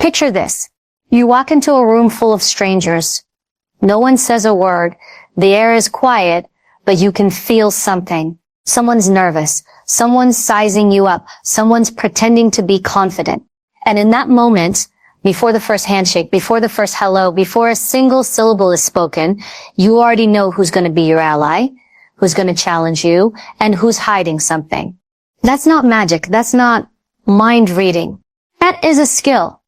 Picture this. You walk into a room full of strangers. No one says a word. The air is quiet, but you can feel something. Someone's nervous. Someone's sizing you up. Someone's pretending to be confident. And in that moment, before the first handshake, before the first hello, before a single syllable is spoken, you already know who's going to be your ally, who's going to challenge you, and who's hiding something. That's not magic. That's not mind reading. That is a skill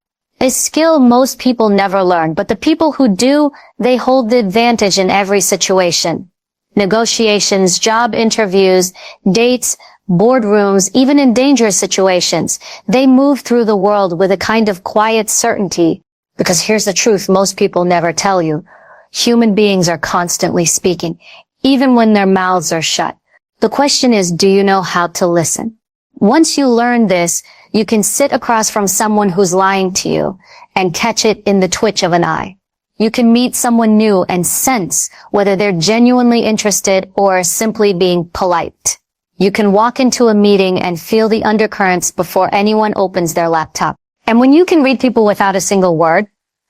most people never learn. But the people who do, they hold the advantage in every situation. Negotiations, job interviews, dates, boardrooms, even in dangerous situations. They move through the world with a kind of quiet certainty. Because here's the truth most people never tell you. Human beings are constantly speaking, even when their mouths are shut. The question is, do you know how to listen? Once you learn this, you can sit across from someone who's lying to you and catch it in the twitch of an eye. You can meet someone new and sense whether they're genuinely interested or simply being polite. You can walk into a meeting and feel the undercurrents before anyone opens their laptop. And when you can read people without a single word,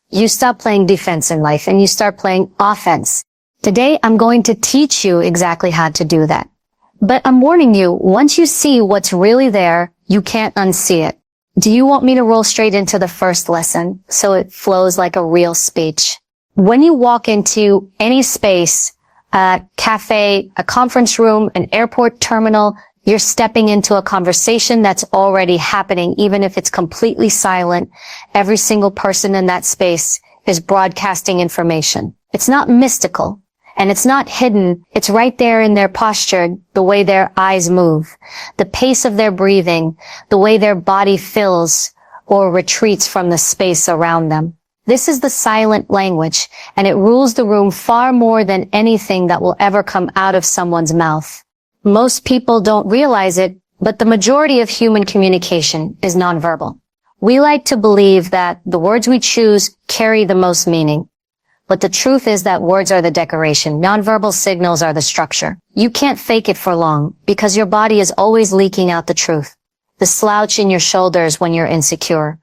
you stop playing defense in life and you start playing offense. Today, I'm going to teach you exactly how to do that. But I'm warning you, once you see what's really there, you can't unsee it. Do you want me to roll straight into the first lesson so it flows like a real speech? When you walk into any space, a cafe, a conference room, an airport terminal, you're stepping into a conversation that's already happening, even if it's completely silent. Every single person in that space is broadcasting information. It's not mystical. And it's not hidden. It's right there in their posture, the way their eyes move, the pace of their breathing, the way their body fills or retreats from the space around them. This is the silent language, and it rules the room far more than anything that will ever come out of someone's mouth. Most people don't realize it, but the majority of human communication is nonverbal. We like to believe that the words we choose carry the most meaning. But the truth is that words are the decoration. Nonverbal signals are the structure. You can't fake it for long because your body is always leaking out the truth. The slouch in your shoulders when you're insecure.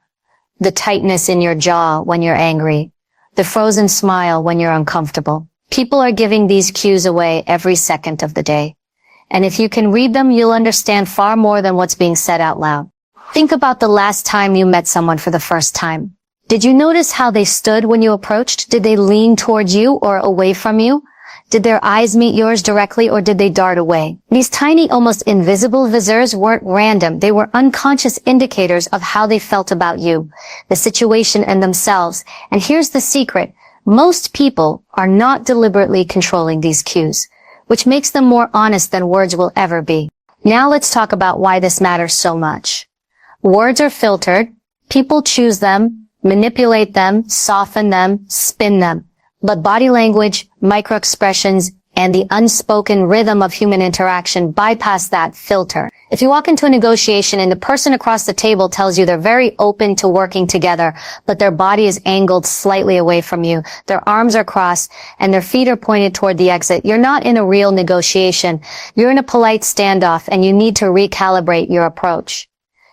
The tightness in your jaw when you're angry. The frozen smile when you're uncomfortable. People are giving these cues away every second of the day. And if you can read them, you'll understand far more than what's being said out loud. Think about the last time you met someone for the first time. Did you notice how they stood when you approached? Did they lean towards you or away from you? Did their eyes meet yours directly or did they dart away? These tiny, almost invisible visors weren't random. They were unconscious indicators of how they felt about you, the situation and themselves. And here's the secret. Most people are not deliberately controlling these cues, which makes them more honest than words will ever be. Now let's talk about why this matters so much. Words are filtered. People choose them, manipulate them, soften them, spin them. But body language, microexpressions, and the unspoken rhythm of human interaction bypass that filter. If you walk into a negotiation and the person across the table tells you they're very open to working together, but their body is angled slightly away from you, their arms are crossed, and their feet are pointed toward the exit, you're not in a real negotiation. You're in a polite standoff, and you need to recalibrate your approach.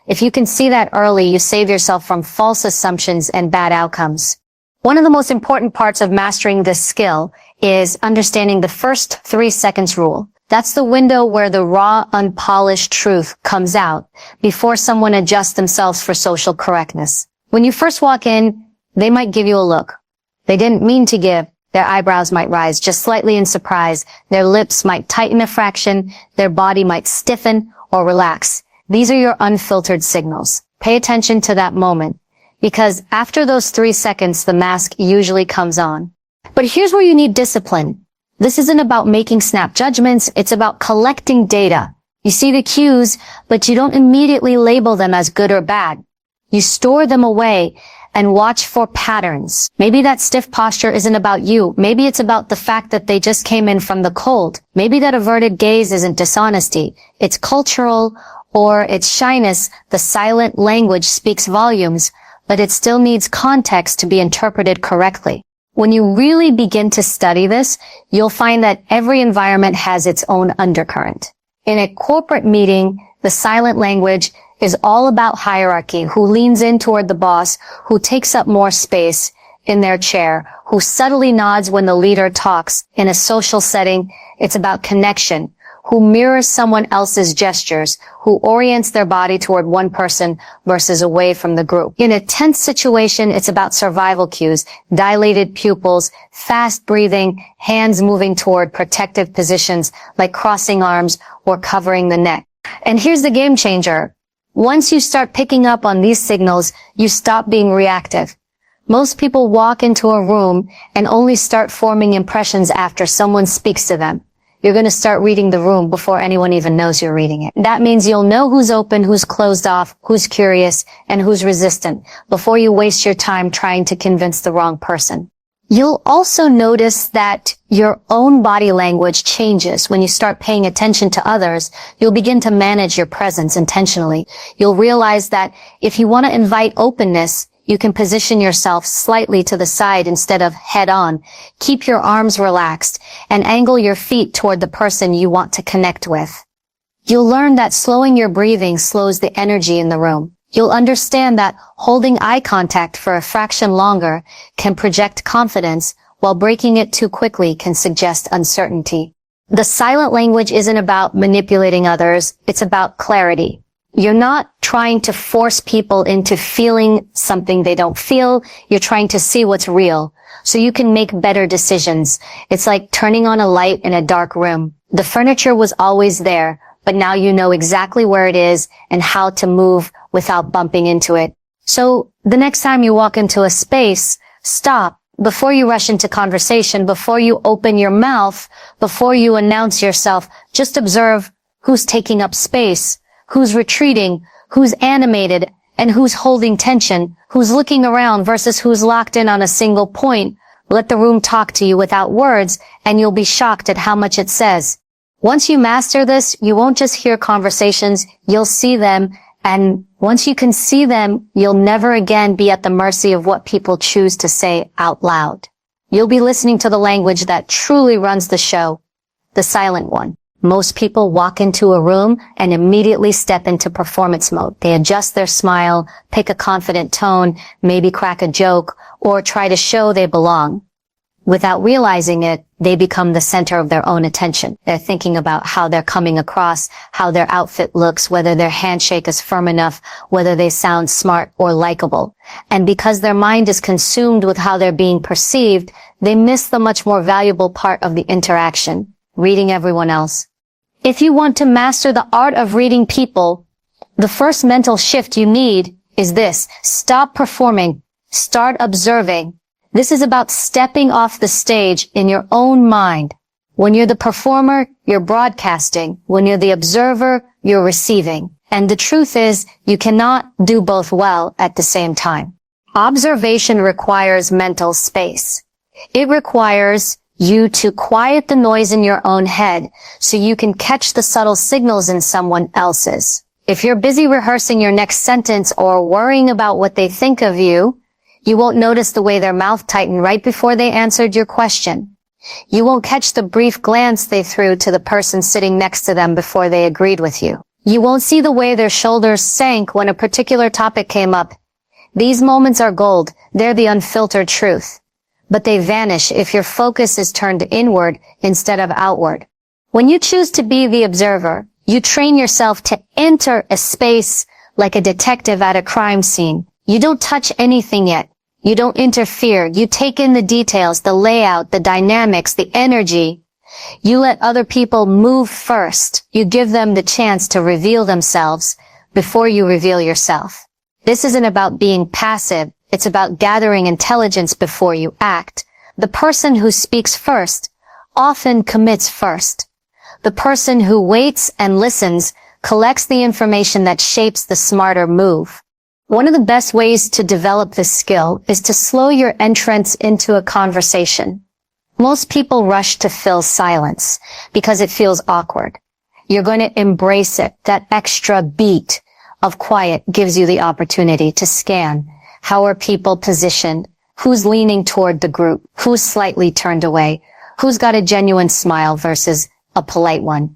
If you can see that early, you save yourself from false assumptions and bad outcomes. One of the most important parts of mastering this skill is understanding the first 3 seconds rule. That's the window where the raw, unpolished truth comes out before someone adjusts themselves for social correctness. When you first walk in, they might give you a look. They didn't mean to give. Their eyebrows might rise just slightly in surprise. Their lips might tighten a fraction. Their body might stiffen or relax. These are your unfiltered signals. Pay attention to that moment, because after those 3 seconds, the mask usually comes on. But here's where you need discipline. This isn't about making snap judgments. It's about collecting data. You see the cues, but you don't immediately label them as good or bad. You store them away and watch for patterns. Maybe that stiff posture isn't about you. Maybe it's about the fact that they just came in from the cold. Maybe that averted gaze isn't dishonesty. It's cultural, or it's shyness. The silent language speaks volumes, but it still needs context to be interpreted correctly. When you really begin to study this, you'll find that every environment has its own undercurrent. In a corporate meeting, the silent language is all about hierarchy, who leans in toward the boss, who takes up more space in their chair, who subtly nods when the leader talks. In a social setting, it's about connection, who mirrors someone else's gestures, who orients their body toward one person versus away from the group. In a tense situation, it's about survival cues, dilated pupils, fast breathing, hands moving toward protective positions like crossing arms or covering the neck. And here's the game changer. Once you start picking up on these signals, you stop being reactive. Most people walk into a room and only start forming impressions after someone speaks to them. You're going to start reading the room before anyone even knows you're reading it. That means you'll know who's open, who's closed off, who's curious, and who's resistant before you waste your time trying to convince the wrong person. You'll also notice that your own body language changes when you start paying attention to others. You'll begin to manage your presence intentionally. You'll realize that if you want to invite openness, you can position yourself slightly to the side instead of head on. Keep your arms relaxed and angle your feet toward the person you want to connect with. You'll learn that slowing your breathing slows the energy in the room. You'll understand that holding eye contact for a fraction longer can project confidence, while breaking it too quickly can suggest uncertainty. The silent language isn't about manipulating others, it's about clarity. You're not trying to force people into feeling something they don't feel. You're trying to see what's real, so you can make better decisions. It's like turning on a light in a dark room. The furniture was always there, but now you know exactly where it is and how to move without bumping into it. So the next time you walk into a space, stop. Before you rush into conversation, before you open your mouth, before you announce yourself, just observe who's taking up space, who's retreating, who's animated, and who's holding tension, who's looking around versus who's locked in on a single point. Let the room talk to you without words, and you'll be shocked at how much it says. Once you master this, you won't just hear conversations, you'll see them, and once you can see them, you'll never again be at the mercy of what people choose to say out loud. You'll be listening to the language that truly runs the show, the silent one. Most people walk into a room and immediately step into performance mode. They adjust their smile, pick a confident tone, maybe crack a joke, or try to show they belong. Without realizing it, they become the center of their own attention. They're thinking about how they're coming across, how their outfit looks, whether their handshake is firm enough, whether they sound smart or likable. And because their mind is consumed with how they're being perceived, they miss the much more valuable part of the interaction, reading everyone else. If you want to master the art of reading people, the first mental shift you need is this. Stop performing. Start observing. This is about stepping off the stage in your own mind. When you're the performer, you're broadcasting. When you're the observer, you're receiving. And the truth is, you cannot do both well at the same time. Observation requires mental space. It requires you to quiet the noise in your own head so you can catch the subtle signals in someone else's. If you're busy rehearsing your next sentence or worrying about what they think of you, you won't notice the way their mouth tightened right before they answered your question. You won't catch the brief glance they threw to the person sitting next to them before they agreed with you. You won't see the way their shoulders sank when a particular topic came up. These moments are gold. They're the unfiltered truth. But they vanish if your focus is turned inward instead of outward. When you choose to be the observer, you train yourself to enter a space like a detective at a crime scene. You don't touch anything yet. You don't interfere. You take in the details, the layout, the dynamics, the energy. You let other people move first. You give them the chance to reveal themselves before you reveal yourself. This isn't about being passive. It's about gathering intelligence before you act. The person who speaks first often commits first. The person who waits and listens collects the information that shapes the smarter move. One of the best ways to develop this skill is to slow your entrance into a conversation. Most people rush to fill silence because it feels awkward. You're going to embrace it. That extra beat of quiet gives you the opportunity to scan. How are people positioned? Who's leaning toward the group? Who's slightly turned away? Who's got a genuine smile versus a polite one?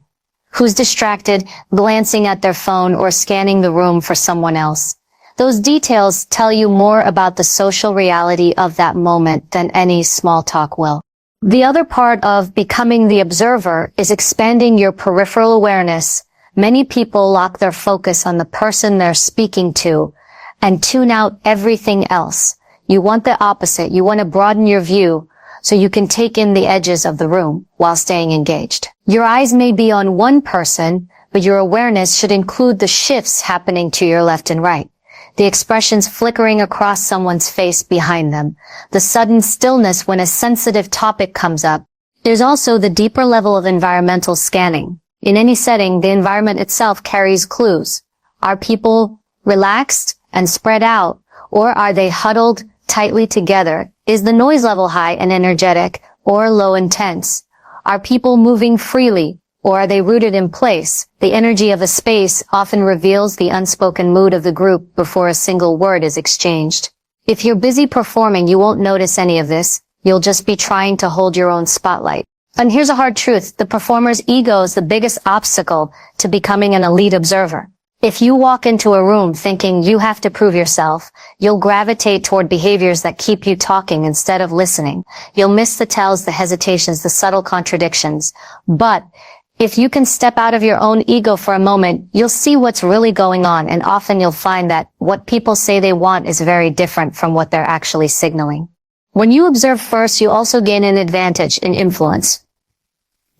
Who's distracted, glancing at their phone or scanning the room for someone else? Those details tell you more about the social reality of that moment than any small talk will. The other part of becoming the observer is expanding your peripheral awareness. Many people lock their focus on the person they're speaking to and tune out everything else. You want the opposite. You want to broaden your view so you can take in the edges of the room while staying engaged. Your eyes may be on one person, but your awareness should include the shifts happening to your left and right. The expressions flickering across someone's face behind them, the sudden stillness when a sensitive topic comes up. There's also the deeper level of environmental scanning. In any setting, the environment itself carries clues. Are people relaxed and spread out, or are they huddled tightly together? Is the noise level high and energetic, or low intense? Are people moving freely, or are they rooted in place? The energy of a space often reveals the unspoken mood of the group before a single word is exchanged. If you're busy performing, you won't notice any of this. You'll just be trying to hold your own spotlight. And here's a hard truth. The performer's ego is the biggest obstacle to becoming an elite observer. If you walk into a room thinking you have to prove yourself, you'll gravitate toward behaviors that keep you talking instead of listening. You'll miss the tells, the hesitations, the subtle contradictions. But if you can step out of your own ego for a moment, you'll see what's really going on, and often you'll find that what people say they want is very different from what they're actually signaling. When you observe first, you also gain an advantage in influence.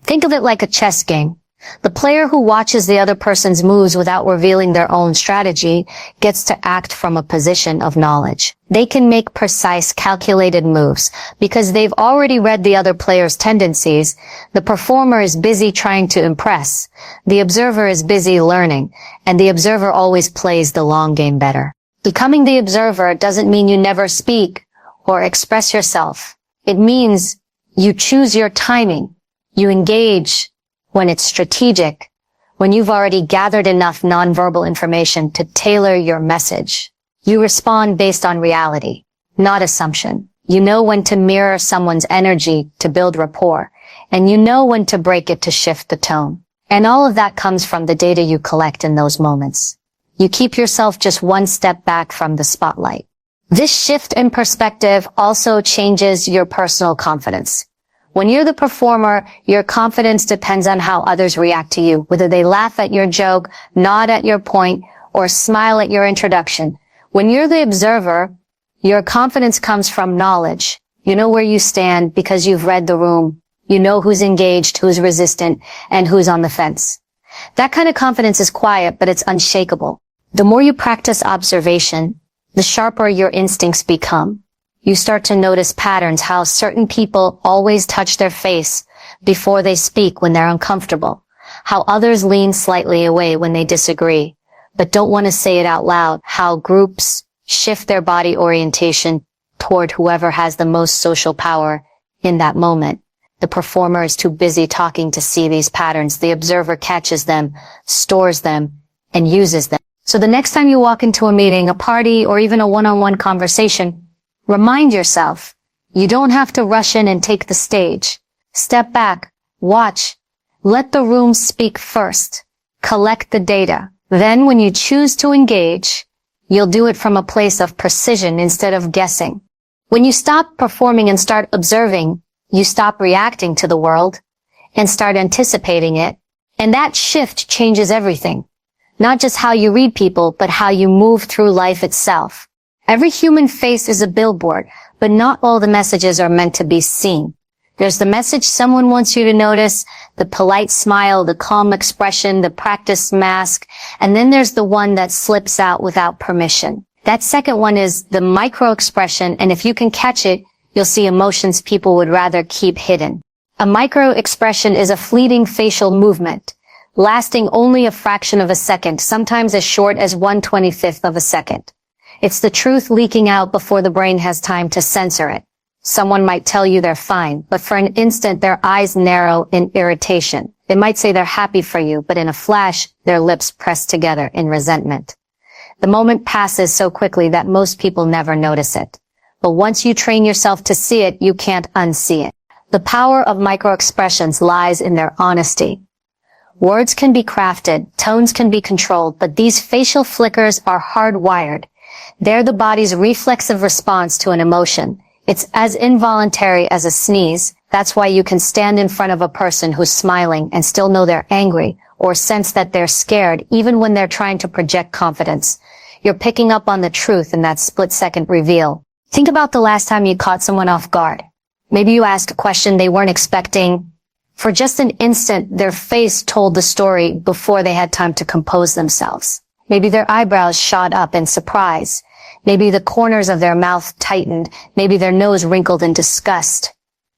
Think of it like a chess game. The player who watches the other person's moves without revealing their own strategy gets to act from a position of knowledge. They can make precise, calculated moves because they've already read the other player's tendencies. The performer is busy trying to impress. The observer is busy learning, and the observer always plays the long game better. Becoming the observer doesn't mean you never speak or express yourself. It means you choose your timing. You engage when it's strategic, when you've already gathered enough nonverbal information to tailor your message. You respond based on reality, not assumption. You know when to mirror someone's energy to build rapport, and you know when to break it to shift the tone. And all of that comes from the data you collect in those moments. You keep yourself just one step back from the spotlight. This shift in perspective also changes your personal confidence. When you're the performer, your confidence depends on how others react to you, whether they laugh at your joke, nod at your point, or smile at your introduction. When you're the observer, your confidence comes from knowledge. You know where you stand because you've read the room. You know who's engaged, who's resistant, and who's on the fence. That kind of confidence is quiet, but it's unshakable. The more you practice observation, the sharper your instincts become. You start to notice patterns, how certain people always touch their face before they speak when they're uncomfortable, how others lean slightly away when they disagree, but don't want to say it out loud, how groups shift their body orientation toward whoever has the most social power in that moment. The performer is too busy talking to see these patterns. The observer catches them, stores them, and uses them. So the next time you walk into a meeting, a party, or even a one-on-one conversation, remind yourself, you don't have to rush in and take the stage. Step back, watch, let the room speak first, collect the data. Then when you choose to engage, you'll do it from a place of precision instead of guessing. When you stop performing and start observing, you stop reacting to the world and start anticipating it. And that shift changes everything. Not just how you read people, but how you move through life itself. Every human face is a billboard, but not all the messages are meant to be seen. There's the message someone wants you to notice, the polite smile, the calm expression, the practiced mask, and then there's the one that slips out without permission. That second one is the micro expression, and if you can catch it, you'll see emotions people would rather keep hidden. A micro expression is a fleeting facial movement, lasting only a fraction of a second, sometimes as short as 1/25th of a second. It's the truth leaking out before the brain has time to censor it. Someone might tell you they're fine, but for an instant their eyes narrow in irritation. They might say they're happy for you, but in a flash, their lips press together in resentment. The moment passes so quickly that most people never notice it. But once you train yourself to see it, you can't unsee it. The power of microexpressions lies in their honesty. Words can be crafted, tones can be controlled, but these facial flickers are hardwired. They're the body's reflexive response to an emotion. It's as involuntary as a sneeze. That's why you can stand in front of a person who's smiling and still know they're angry, or sense that they're scared even when they're trying to project confidence. You're picking up on the truth in that split-second reveal. Think about the last time you caught someone off guard. Maybe you asked a question they weren't expecting. For just an instant, their face told the story before they had time to compose themselves. Maybe their eyebrows shot up in surprise. Maybe the corners of their mouth tightened. Maybe their nose wrinkled in disgust.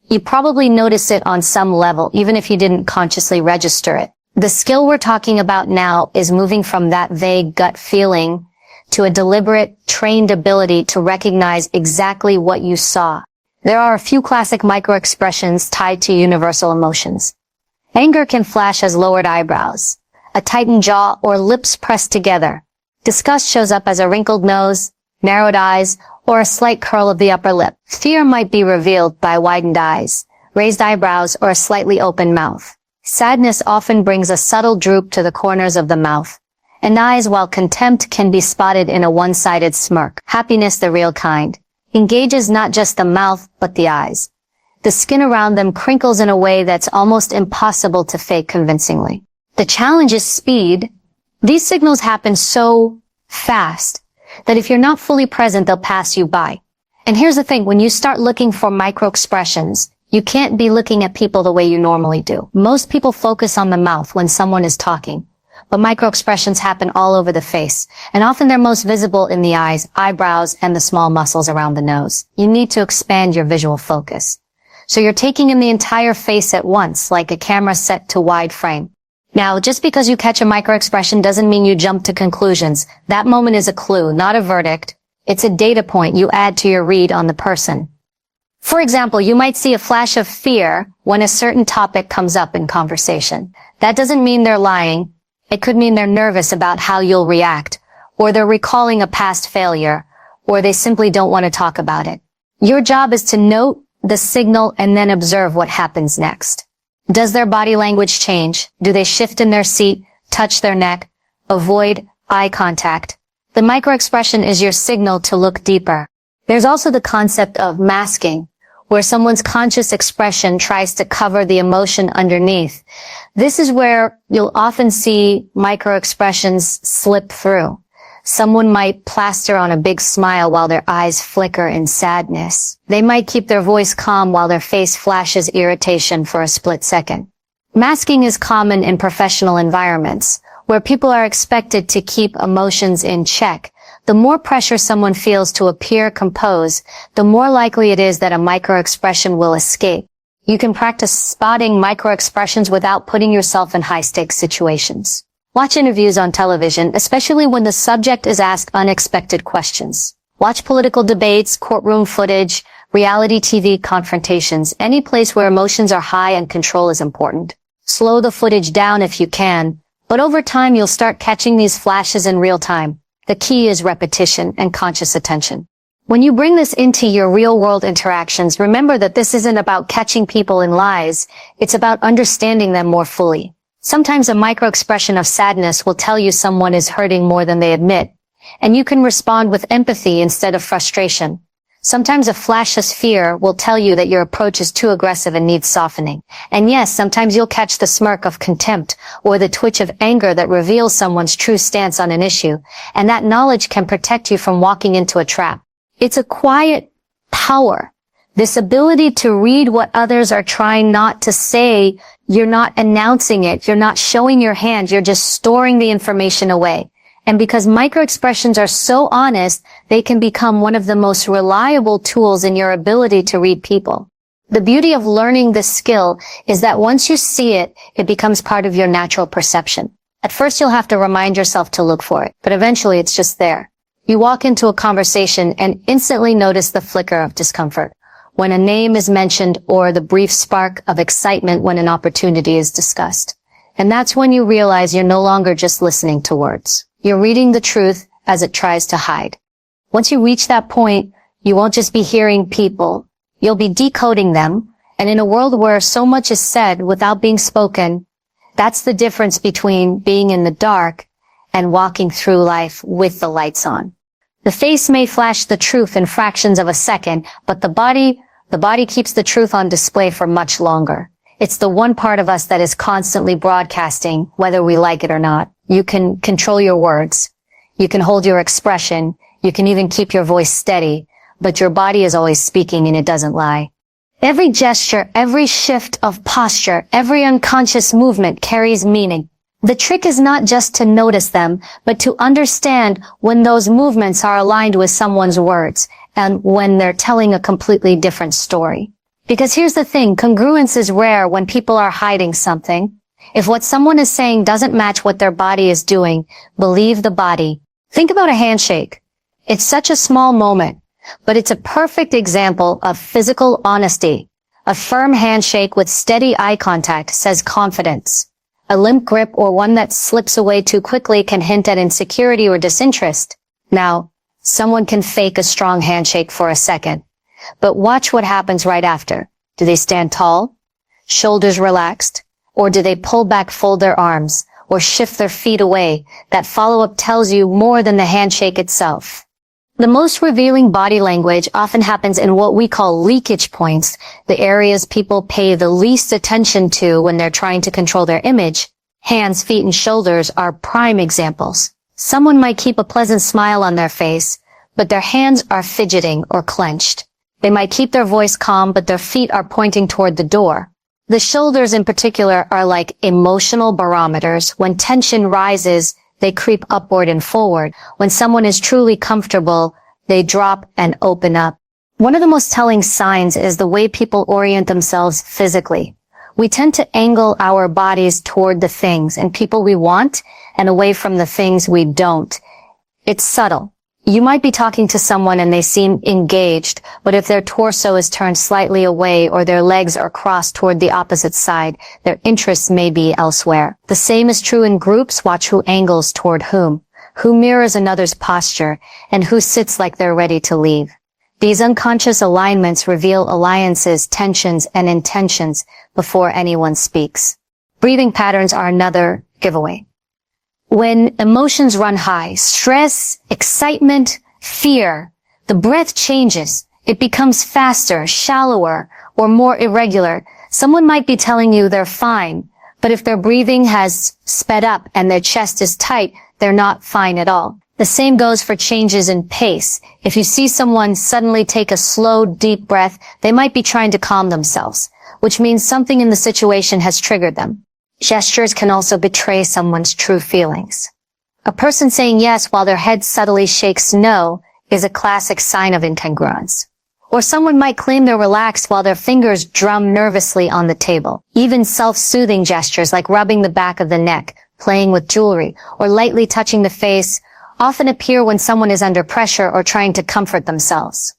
You probably noticed it on some level, even if you didn't consciously register it. The skill we're talking about now is moving from that vague gut feeling to a deliberate, trained ability to recognize exactly what you saw. There are a few classic micro-expressions tied to universal emotions. Anger can flash as lowered eyebrows, a tightened jaw, or lips pressed together. Disgust shows up as a wrinkled nose, narrowed eyes, or a slight curl of the upper lip. Fear might be revealed by widened eyes, raised eyebrows, or a slightly open mouth. Sadness often brings a subtle droop to the corners of the mouth and eyes, while contempt can be spotted in a one-sided smirk. Happiness, the real kind, engages not just the mouth, but the eyes. The skin around them crinkles in a way that's almost impossible to fake convincingly. The challenge is speed. These signals happen so fast that if you're not fully present, they'll pass you by. And here's the thing, when you start looking for micro-expressions, you can't be looking at people the way you normally do. Most people focus on the mouth when someone is talking, but micro-expressions happen all over the face, and often they're most visible in the eyes, eyebrows, and the small muscles around the nose. You need to expand your visual focus. So you're taking in the entire face at once, like a camera set to wide frame. Now, just because you catch a micro-expression doesn't mean you jump to conclusions. That moment is a clue, not a verdict. It's a data point you add to your read on the person. For example, you might see a flash of fear when a certain topic comes up in conversation. That doesn't mean they're lying. It could mean they're nervous about how you'll react, or they're recalling a past failure, or they simply don't want to talk about it. Your job is to note the signal and then observe what happens next. Does their body language change? Do they shift in their seat, touch their neck, avoid eye contact? The microexpression is your signal to look deeper. There's also the concept of masking, where someone's conscious expression tries to cover the emotion underneath. This is where you'll often see microexpressions slip through. Someone might plaster on a big smile while their eyes flicker in sadness. They might keep their voice calm while their face flashes irritation for a split second. Masking is common in professional environments, where people are expected to keep emotions in check. The more pressure someone feels to appear composed, the more likely it is that a microexpression will escape. You can practice spotting microexpressions without putting yourself in high-stakes situations. Watch interviews on television, especially when the subject is asked unexpected questions. Watch political debates, courtroom footage, reality TV confrontations. Any place where emotions are high and control is important. Slow the footage down if you can, but over time you'll start catching these flashes in real time. The key is repetition and conscious attention. When you bring this into your real-world interactions, remember that this isn't about catching people in lies. It's about understanding them more fully. Sometimes a micro-expression of sadness will tell you someone is hurting more than they admit, and you can respond with empathy instead of frustration. Sometimes a flash of fear will tell you that your approach is too aggressive and needs softening. And yes, sometimes you'll catch the smirk of contempt or the twitch of anger that reveals someone's true stance on an issue, and that knowledge can protect you from walking into a trap. It's a quiet power. This ability to read what others are trying not to say. You're not announcing it. You're not showing your hand. You're just storing the information away. And because microexpressions are so honest, they can become one of the most reliable tools in your ability to read people. The beauty of learning this skill is that once you see it, it becomes part of your natural perception. At first, you'll have to remind yourself to look for it, but eventually it's just there. You walk into a conversation and instantly notice the flicker of discomfort when a name is mentioned or the brief spark of excitement when an opportunity is discussed. And that's when you realize you're no longer just listening to words. You're reading the truth as it tries to hide. Once you reach that point, you won't just be hearing people. You'll be decoding them. And in a world where so much is said without being spoken, That's the difference between being in the dark and walking through life with the lights on. The face may flash the truth in fractions of a second, but the body keeps the truth on display for much longer. It's the one part of us that is constantly broadcasting, whether we like it or not. You can control your words. You can hold your expression. You can even keep your voice steady, but your body is always speaking and it doesn't lie. Every gesture, every shift of posture, every unconscious movement carries meaning. The trick is not just to notice them, but to understand when those movements are aligned with someone's words and when they're telling a completely different story. Because here's the thing, congruence is rare when people are hiding something. If what someone is saying doesn't match what their body is doing, believe the body. Think about a handshake. It's such a small moment, but it's a perfect example of physical honesty. A firm handshake with steady eye contact says confidence. A limp grip or one that slips away too quickly can hint at insecurity or disinterest. Now, someone can fake a strong handshake for a second, but watch what happens right after. Do they stand tall? Shoulders relaxed? Or do they pull back, fold their arms, or shift their feet away? That follow-up tells you more than the handshake itself. The most revealing body language often happens in what we call leakage points, the areas people pay the least attention to when they're trying to control their image. Hands, feet, and shoulders are prime examples. Someone might keep a pleasant smile on their face, but their hands are fidgeting or clenched. They might keep their voice calm, but their feet are pointing toward the door. The shoulders in particular are like emotional barometers. When tension rises, they creep upward and forward. When someone is truly comfortable, they drop and open up. One of the most telling signs is the way people orient themselves physically. We tend to angle our bodies toward the things and people we want and away from the things we don't. It's subtle. You might be talking to someone and they seem engaged, but if their torso is turned slightly away or their legs are crossed toward the opposite side, their interests may be elsewhere. The same is true in groups. Watch who angles toward who mirrors another's posture, and who sits like they're ready to leave. These unconscious alignments reveal alliances, tensions, and intentions before anyone speaks. Breathing patterns are another giveaway. When emotions run high, stress, excitement, fear, the breath changes. It becomes faster, shallower, or more irregular. Someone might be telling you they're fine, but if their breathing has sped up and their chest is tight, they're not fine at all. The same goes for changes in pace. If you see someone suddenly take a slow, deep breath, they might be trying to calm themselves, which means something in the situation has triggered them. Gestures can also betray someone's true feelings. A person saying yes while their head subtly shakes no is a classic sign of incongruence. Or someone might claim they're relaxed while their fingers drum nervously on the table. Even self-soothing gestures like rubbing the back of the neck, playing with jewelry, or lightly touching the face often appear when someone is under pressure or trying to comfort themselves.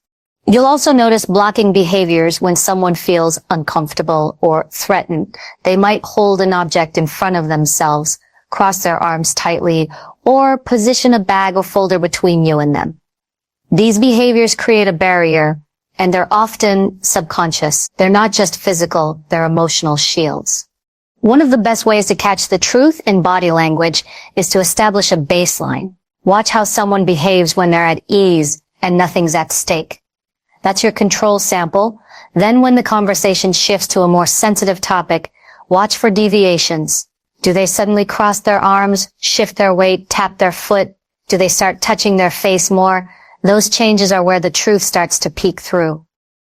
You'll also notice blocking behaviors when someone feels uncomfortable or threatened. They might hold an object in front of themselves, cross their arms tightly, or position a bag or folder between you and them. These behaviors create a barrier, and they're often subconscious. They're not just physical, they're emotional shields. One of the best ways to catch the truth in body language is to establish a baseline. Watch how someone behaves when they're at ease and nothing's at stake. That's your control sample. Then when the conversation shifts to a more sensitive topic, watch for deviations. Do they suddenly cross their arms, shift their weight, tap their foot? Do they start touching their face more? Those changes are where the truth starts to peek through.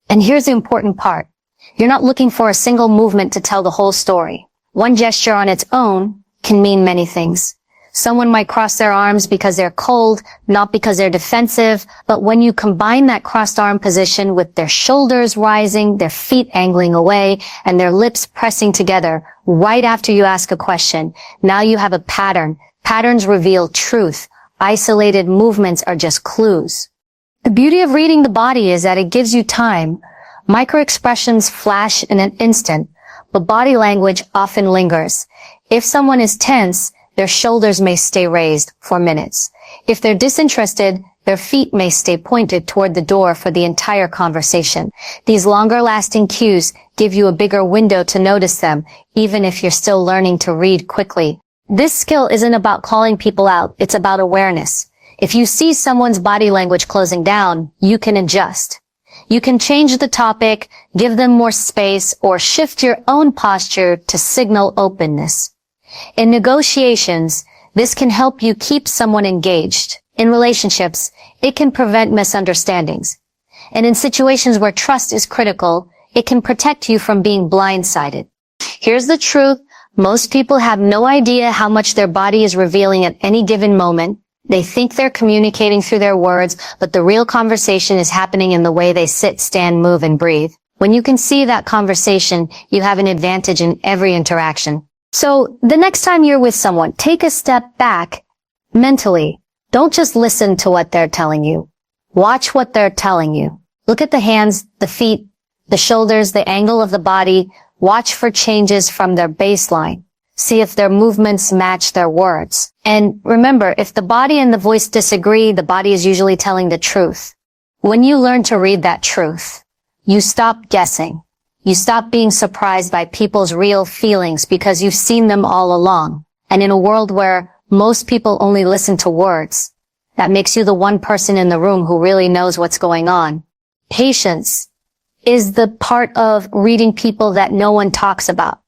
And here's the important part. You're not looking for a single movement to tell the whole story. One gesture on its own can mean many things. Someone might cross their arms because they're cold, not because they're defensive, but when you combine that crossed arm position with their shoulders rising, their feet angling away, and their lips pressing together right after you ask a question, now you have a pattern. Patterns reveal truth. Isolated movements are just clues. The beauty of reading the body is that it gives you time. Micro-expressions flash in an instant, but body language often lingers. If someone is tense, their shoulders may stay raised for minutes. If they're disinterested, Their feet may stay pointed toward the door for the entire conversation. These longer-lasting cues give you a bigger window to notice them, even if you're still learning to read quickly. This skill isn't about calling people out, it's about awareness. If you see someone's body language closing down, you can adjust. You can change the topic, give them more space, or shift your own posture to signal openness. In negotiations, this can help you keep someone engaged. In relationships, it can prevent misunderstandings. And in situations where trust is critical, it can protect you from being blindsided. Here's the truth. Most people have no idea how much their body is revealing at any given moment. They think they're communicating through their words, but the real conversation is happening in the way they sit, stand, move, and breathe. When you can see that conversation, you have an advantage in every interaction. So, the next time you're with someone, take a step back mentally. Don't just listen to what they're telling you. Watch what they're telling you. Look at the hands, the feet, the shoulders, the angle of the body. Watch for changes from their baseline. See if their movements match their words. And remember, if the body and the voice disagree, the body is usually telling the truth. When you learn to read that truth, you stop guessing. You stop being surprised by people's real feelings because you've seen them all along. And in a world where most people only listen to words, that makes you the one person in the room who really knows what's going on. Patience is the part of reading people that no one talks about.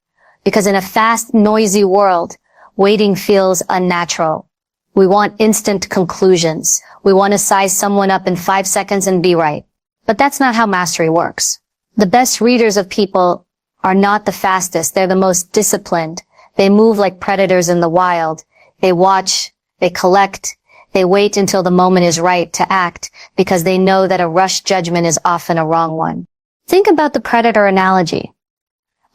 Because in a fast, noisy world, waiting feels unnatural. We want instant conclusions. We want to size someone up in 5 seconds and be right. But that's not how mastery works. The best readers of people are not the fastest. They're the most disciplined. They move like predators in the wild. They watch, they collect, they wait until the moment is right to act because they know that a rushed judgment is often a wrong one. Think about the predator analogy.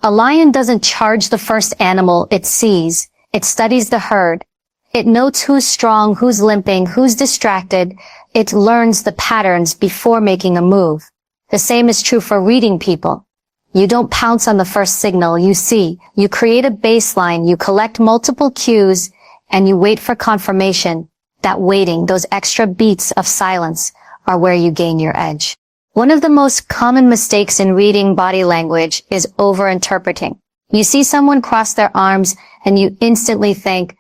A lion doesn't charge the first animal it sees. It studies the herd. It notes who's strong, who's limping, who's distracted. It learns the patterns before making a move. The same is true for reading people. You don't pounce on the first signal you see. You create a baseline. You collect multiple cues and you wait for confirmation. That waiting, those extra beats of silence, are where you gain your edge. One of the most common mistakes in reading body language is overinterpreting. You see someone cross their arms and you instantly think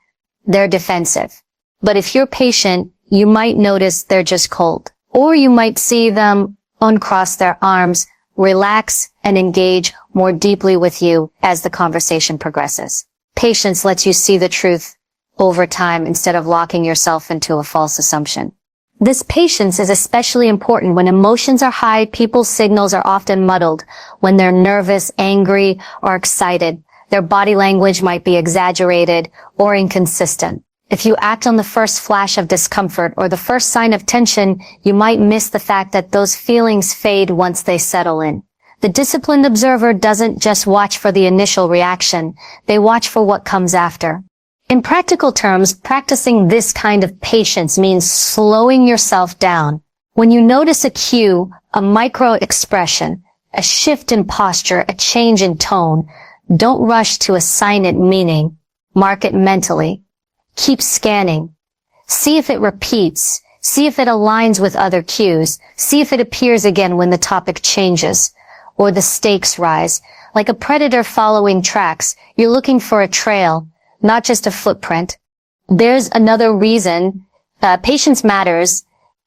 they're defensive. But if you're patient, you might notice they're just cold. Or you might see them uncross their arms, relax, and engage more deeply with you as the conversation progresses. Patience lets you see the truth over time instead of locking yourself into a false assumption. This patience is especially important when emotions are high. People's signals are often muddled. When they're nervous, angry, or excited, their body language might be exaggerated or inconsistent. If you act on the first flash of discomfort or the first sign of tension, you might miss the fact that those feelings fade once they settle in. The disciplined observer doesn't just watch for the initial reaction. They watch for what comes after. In practical terms, practicing this kind of patience means slowing yourself down. When you notice a cue, a micro-expression, a shift in posture, a change in tone, don't rush to assign it meaning. Mark it mentally. Keep scanning. See if it repeats. See if it aligns with other cues. See if it appears again when the topic changes or the stakes rise. Like a predator following tracks, you're looking for a trail, not just a footprint. There's another reason patience matters.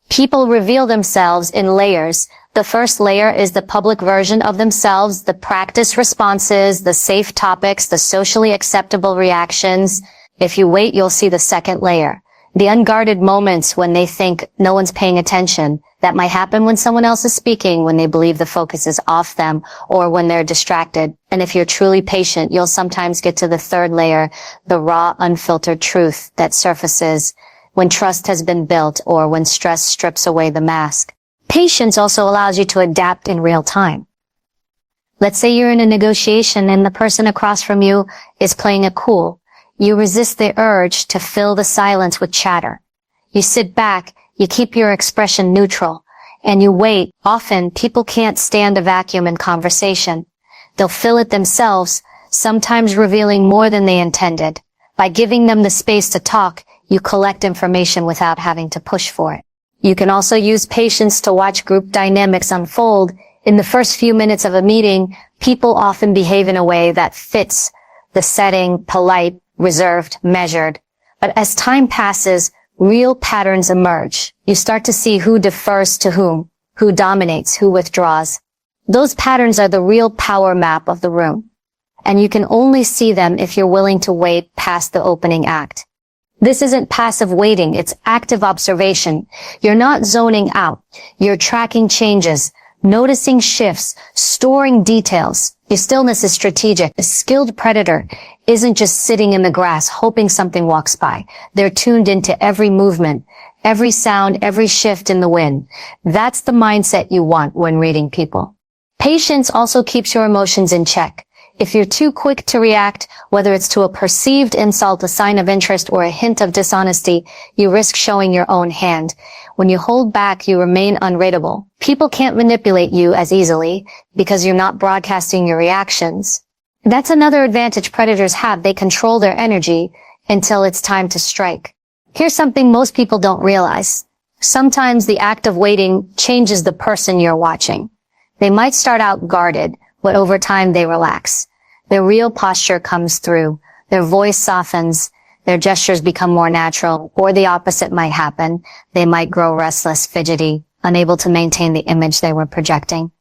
People reveal themselves in layers. The first layer is the public version of themselves, the practice responses, the safe topics, the socially acceptable reactions. If you wait, you'll see the second layer. The unguarded moments when they think no one's paying attention. That might happen when someone else is speaking, when they believe the focus is off them, or when they're distracted. And if you're truly patient, you'll sometimes get to the third layer, the raw, unfiltered truth that surfaces when trust has been built or when stress strips away the mask. Patience also allows you to adapt in real time. Let's say you're in a negotiation and the person across from you is playing it cool. You resist the urge to fill the silence with chatter. You sit back, you keep your expression neutral, and you wait. Often, people can't stand a vacuum in conversation. They'll fill it themselves, sometimes revealing more than they intended. By giving them the space to talk, you collect information without having to push for it. You can also use patience to watch group dynamics unfold. In the first few minutes of a meeting, people often behave in a way that fits the setting, polite, reserved, measured. But as time passes, real patterns emerge. You start to see who defers to whom, who dominates, who withdraws. Those patterns are the real power map of the room. And you can only see them if you're willing to wait past the opening act. This isn't passive waiting, it's active observation. You're not zoning out. You're tracking changes, noticing shifts, storing details. Your stillness is strategic. A skilled predator isn't just sitting in the grass hoping something walks by. They're tuned into every movement, every sound, every shift in the wind. That's the mindset you want when reading people. Patience also keeps your emotions in check. If you're too quick to react, whether it's to a perceived insult, a sign of interest, or a hint of dishonesty, you risk showing your own hand. When you hold back, you remain unreadable. People can't manipulate you as easily because you're not broadcasting your reactions. That's another advantage predators have. They control their energy until it's time to strike. Here's something most people don't realize. Sometimes the act of waiting changes the person you're watching. They might start out guarded, but over time they relax. Their real posture comes through. Their voice softens. Their gestures become more natural, or the opposite might happen. They might grow restless, fidgety, unable to maintain the image they were projecting.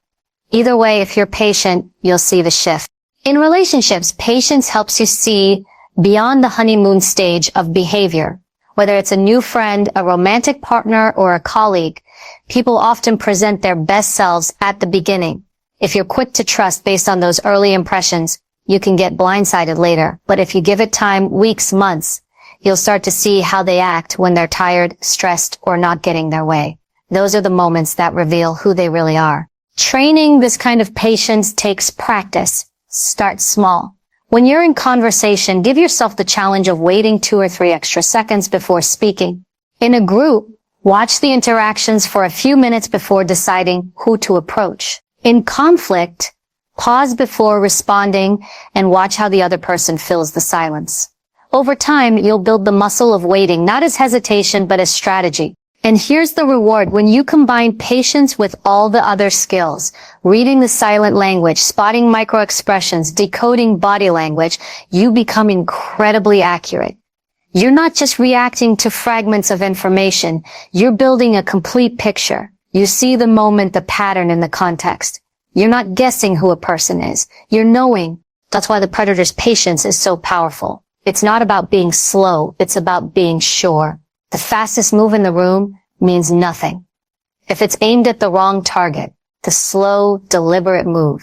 Either way, if you're patient, you'll see the shift. In relationships, patience helps you see beyond the honeymoon stage of behavior. Whether it's a new friend, a romantic partner, or a colleague, people often present their best selves at the beginning. If you're quick to trust based on those early impressions, you can get blindsided later. But if you give it time, weeks, months, you'll start to see how they act when they're tired, stressed, or not getting their way. Those are the moments that reveal who they really are. Training this kind of patience takes practice. Start small. When you're in conversation, give yourself the challenge of waiting 2 or 3 extra seconds before speaking. In a group, watch the interactions for a few minutes before deciding who to approach. In conflict, pause before responding and watch how the other person fills the silence. Over time, you'll build the muscle of waiting, not as hesitation, but as strategy. And here's the reward. When you combine patience with all the other skills, reading the silent language, spotting micro-expressions, decoding body language, you become incredibly accurate. You're not just reacting to fragments of information. You're building a complete picture. You see the moment, the pattern, and the context. You're not guessing who a person is. You're knowing. That's why the predator's patience is so powerful. It's not about being slow. It's about being sure. The fastest move in the room means nothing. If it's aimed at the wrong target, the slow, deliberate move,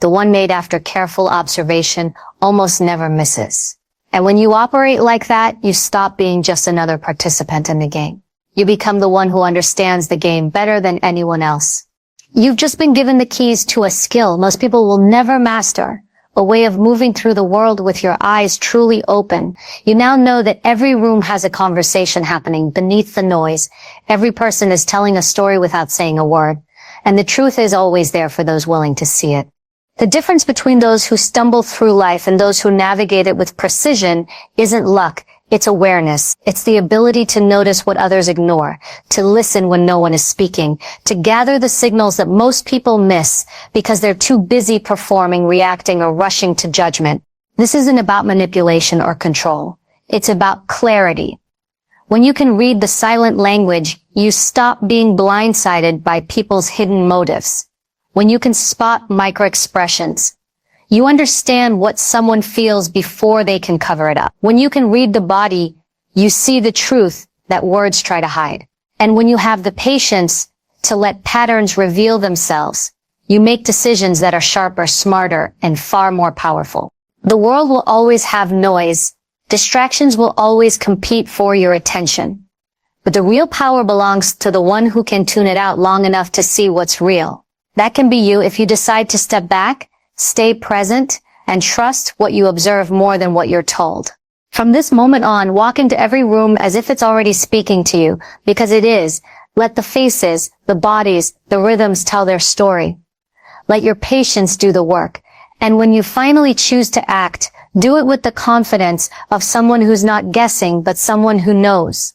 the one made after careful observation, almost never misses. And when you operate like that, you stop being just another participant in the game. You become the one who understands the game better than anyone else. You've just been given the keys to a skill most people will never master, a way of moving through the world with your eyes truly open. You now know that every room has a conversation happening beneath the noise. Every person is telling a story without saying a word. And the truth is always there for those willing to see it. The difference between those who stumble through life and those who navigate it with precision isn't luck. It's awareness. It's the ability to notice what others ignore, to listen when no one is speaking, to gather the signals that most people miss because they're too busy performing, reacting, or rushing to judgment. This isn't about manipulation or control. It's about clarity. When you can read the silent language, you stop being blindsided by people's hidden motives. When you can spot micro-expressions, you understand what someone feels before they can cover it up. When you can read the body, you see the truth that words try to hide. And when you have the patience to let patterns reveal themselves, you make decisions that are sharper, smarter, and far more powerful. The world will always have noise. Distractions will always compete for your attention. But the real power belongs to the one who can tune it out long enough to see what's real. That can be you if you decide to step back, stay present, and trust what you observe more than what you're told. From this moment on, walk into every room as if it's already speaking to you, because it is. Let the faces, the bodies, the rhythms tell their story. Let your patience do the work. And when you finally choose to act, do it with the confidence of someone who's not guessing, but someone who knows.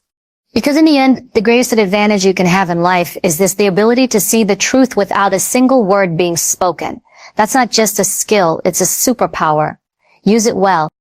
Because in the end, the greatest advantage you can have in life is the ability to see the truth without a single word being spoken. That's not just a skill, it's a superpower. Use it well.